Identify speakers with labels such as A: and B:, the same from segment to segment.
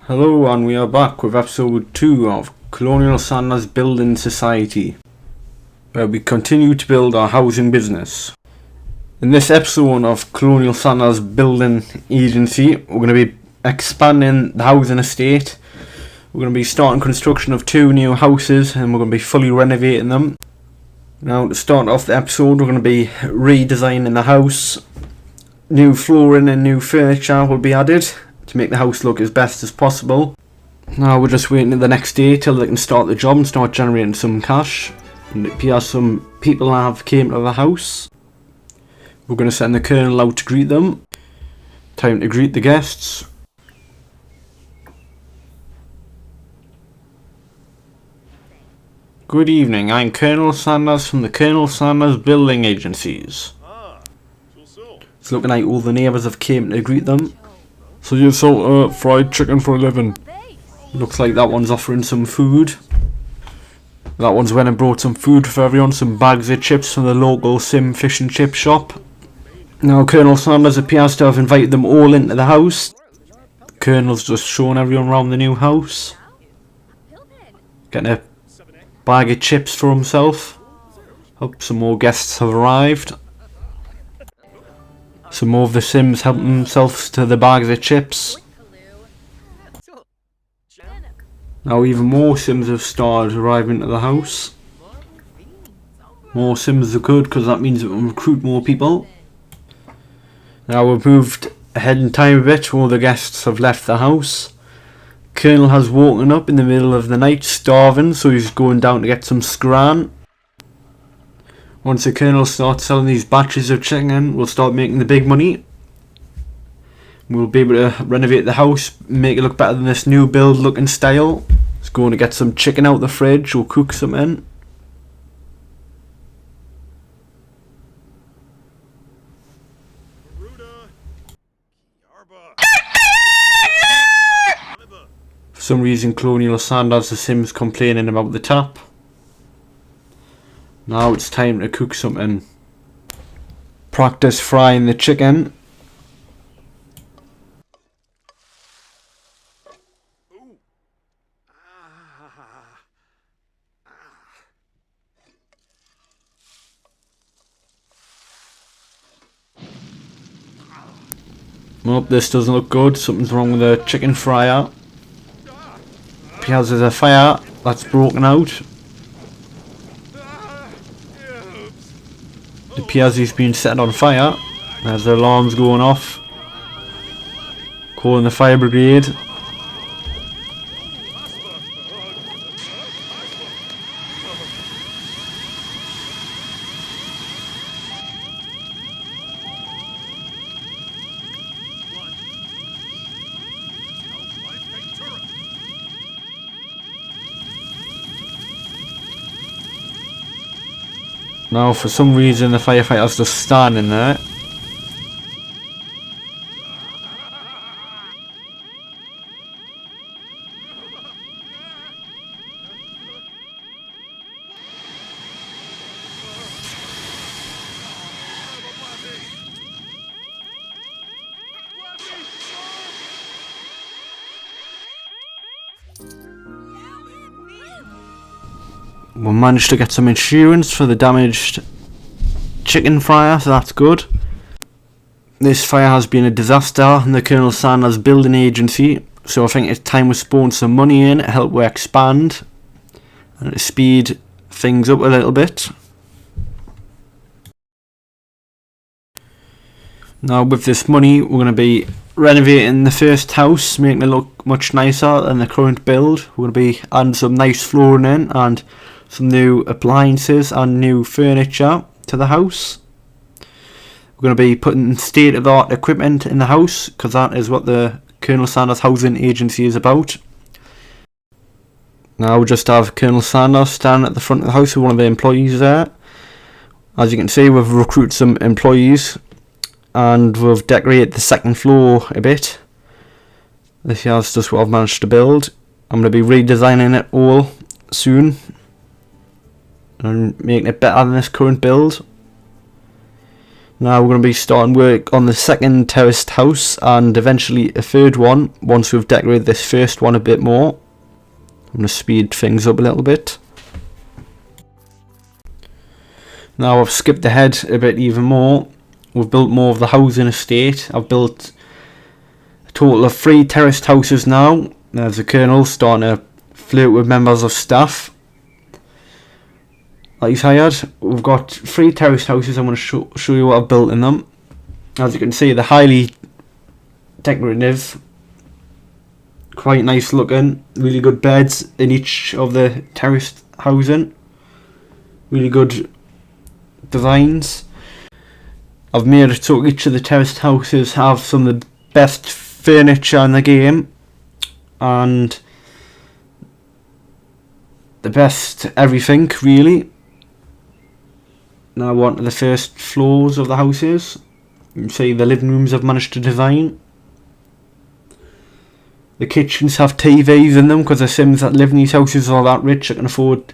A: Hello, and we are back with episode 2 of Colonial Sanders Building Society, where we continue to build our housing business. In this episode of Colonial Sanders Building Agency, we're going to be expanding the housing estate. We're going to be starting construction of 2 new houses, and we're going to be fully renovating them. Now, to start off the episode, we're going to be redesigning the house. New flooring and new furniture will be added to make the house look as best as possible. Now we're just waiting to the next day till they can start the job and start generating some cash. And it appears some people have came to the house. We're going to send the colonel out to greet them. Time to greet the guests. Good evening, I'm Colonel Sanders from the Colonel Sanders Building Agencies. It's looking like all the neighbours have came to greet them.
B: So you sell fried chicken for a living?
A: Looks like that one's offering some food. That one's went and brought some food for everyone, some bags of chips from the local Sim fish and chip shop. Now Colonel Sanders appears to have invited them all into the house. The Colonel's just showing everyone around the new house. Getting a bag of chips for himself. Hope some more guests have arrived. Some more of the Sims helping themselves to the bags of chips. Now even more Sims have started arriving to the house. More Sims are good because that means we can recruit more people. Now we've moved ahead in time a bit. All the guests have left the house. Colonel has woken up in the middle of the night starving, so he's going down to get some scran. Once the Colonel starts selling these batches of chicken, we'll start making the big money. We'll be able to renovate the house, make it look better than this new build looking style. Just going to get some chicken out the fridge, we'll cook something. For some reason Colonial Sanders the Sims complaining about the tap. Now it's time to cook something. Practice frying the chicken. Nope, this doesn't look good. Something's wrong with the chicken fryer. Because there's a fire that's broken out. It appears he's been set on fire. There's the alarms going off. Calling the fire brigade. Now for some reason the firefighter's just standing there. We managed to get some insurance for the damaged chicken fryer, so that's good. This fire has been a disaster in the Colonel Sanders Building Agency, so I think it's time we spawn some money in to help we expand and to speed things up a little bit. Now with this money we're going to be renovating the first house, making it look much nicer than the current build. We're going to be adding some nice flooring in and some new appliances and new furniture to the house. We're going to be putting state-of-the-art equipment in the house because that is what the Colonel Sanders Housing Agency is about. Now we just have Colonel Sanders standing at the front of the house with one of the employees there. As you can see, we've recruited some employees and we've decorated the second floor a bit. This here's just what I've managed to build. I'm going to be redesigning it all soon and making it better than this current build. Now we're going to be starting work on the second terraced house and eventually a third one once we've decorated this first one a bit more. I'm going to speed things up a little bit. Now I've skipped ahead a bit even more. We've built more of the housing estate. I've built a total of 3 terraced houses now. There's the Colonel starting to flirt with members of staff that he's hired. We've got 3 terraced houses. I'm going to show you what I've built in them. As you can see, they're highly decorative, quite nice looking, really good beds in each of the terraced housing, really good designs. I've made it so each of the terraced houses have some of the best furniture in the game and the best everything really. Now on to the first floors of the houses. You can see the living rooms I've managed to design. The kitchens have TVs in them because the Sims that live in these houses are that rich they can afford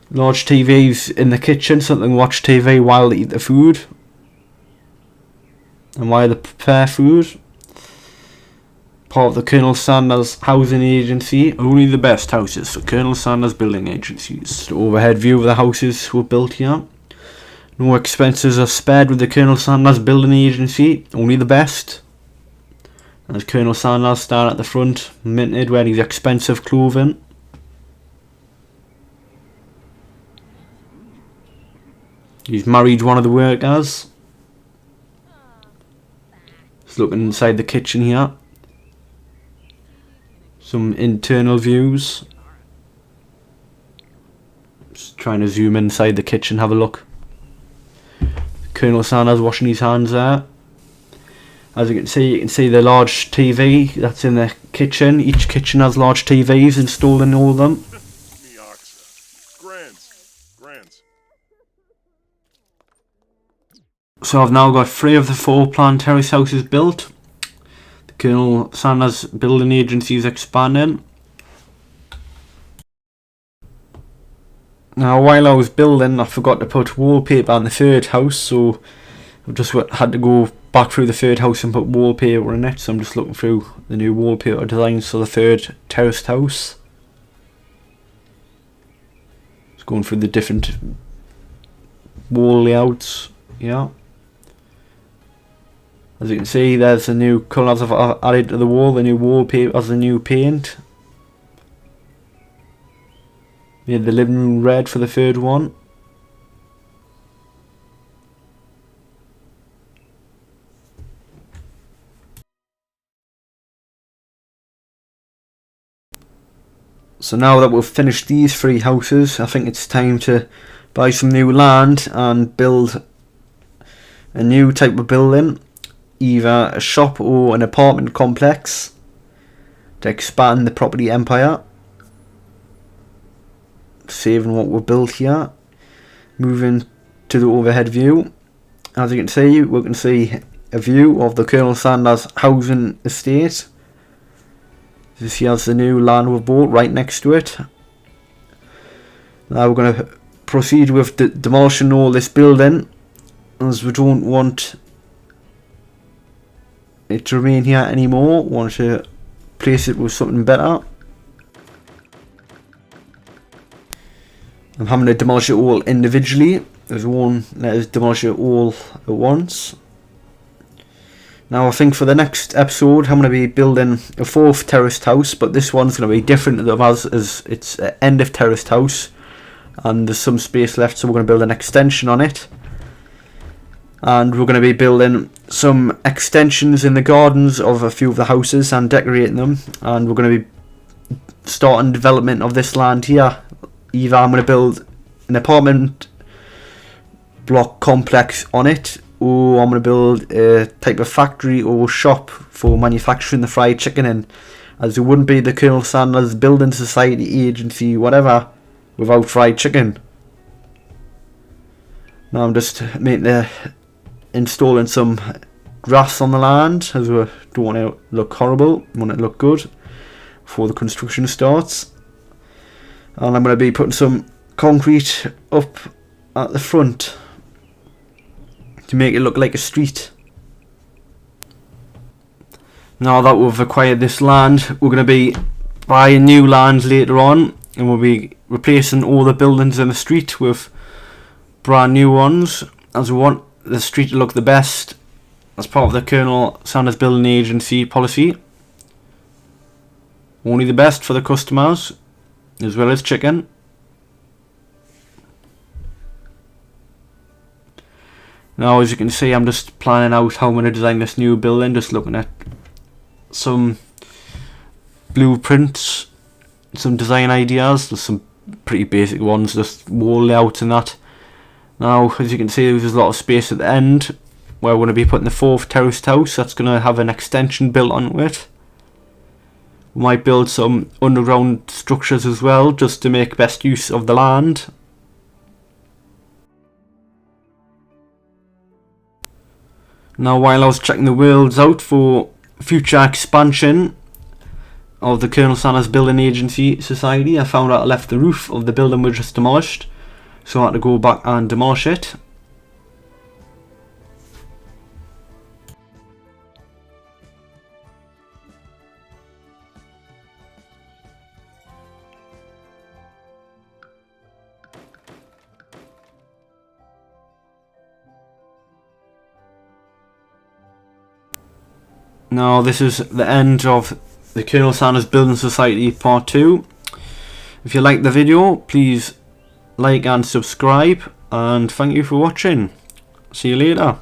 A: large TVs in the kitchen so they can watch TV while they eat the food and while they prepare food. Part of the Colonial Sanders housing agency. Only the best houses for Colonial Sanders building agencies. The overhead view of the houses were built here. No expenses are spared with the Colonial Sanders building agency. Only the best. There's Colonel Sanders standing at the front, minted, wearing his expensive clothing. He's married one of the workers. Just looking inside the kitchen here. Some internal views. Just trying to zoom inside the kitchen, have a look. Colonel Sanders washing his hands there. As you can see the large TV that's in the kitchen. Each kitchen has large TVs installed in all of them. So I've now got 3 of the 4 planned terrace houses built. The Colonel Sanders building agency is expanding. Now while I was building, I forgot to put wallpaper on the third house, so I've just had to go back through the third house and put wallpaper in it. So I'm just looking through the new wallpaper designs for the third terraced house. Just going through the different wall layouts. Yeah. As you can see, there's the new colours I've added to the wall. The new wallpaper has the new paint. Made the living room red for the third one. So now that we've finished these 3 houses, I think it's time to buy some new land and build a new type of building, either a shop or an apartment complex, to expand the property empire. Saving what we've built here. Moving to the overhead view. As you can see, we can see a view of the Colonel Sanders housing estate. This here is the new land we've bought right next to it. Now we're going to proceed with demolishing all this building, as we don't want it to remain here anymore. We want to place it with something better. I'm having to demolish it all individually. There's one, let us demolish it all at once. Now I think for the next episode I'm going to be building a 4th terraced house, but this one's going to be different to the others as it's an end of terraced house and there's some space left, so we're going to build an extension on it. And we're going to be building some extensions in the gardens of a few of the houses and decorating them, and we're going to be starting development of this land here. Either I'm going to build an apartment block complex on it, or I'm going to build a type of factory or shop for manufacturing the fried chicken in, as it wouldn't be the Colonel Sanders Building Society agency whatever without fried chicken. Now I'm just installing some grass on the land, as we don't want it to look horrible, we want it to look good before the construction starts. And I'm going to be putting some concrete up at the front to make it look like a street. Now that we've acquired this land, we're going to be buying new lands later on, and we'll be replacing all the buildings in the street with brand new ones, as we want the street to look the best as part of the Colonial Sanders Building Agency policy. Only the best for the customers, as well as chicken. Now, as you can see, I'm just planning out how I'm going to design this new building, just looking at some blueprints, some design ideas. There's some pretty basic ones, just wall layout and that. Now, as you can see, there's a lot of space at the end where we're going to be putting the 4th terraced house. That's going to have an extension built onto it. We might build some underground structures as well, just to make best use of the land. Now, while I was checking the worlds out for future expansion of the Colonial Sanders Building Agency Society, I found out I left the roof of the building we just demolished, so I had to go back and demolish it. Now, this is the end of the Colonial Sanders Building Society Part 2. If you liked the video, please like and subscribe, and thank you for watching. See you later.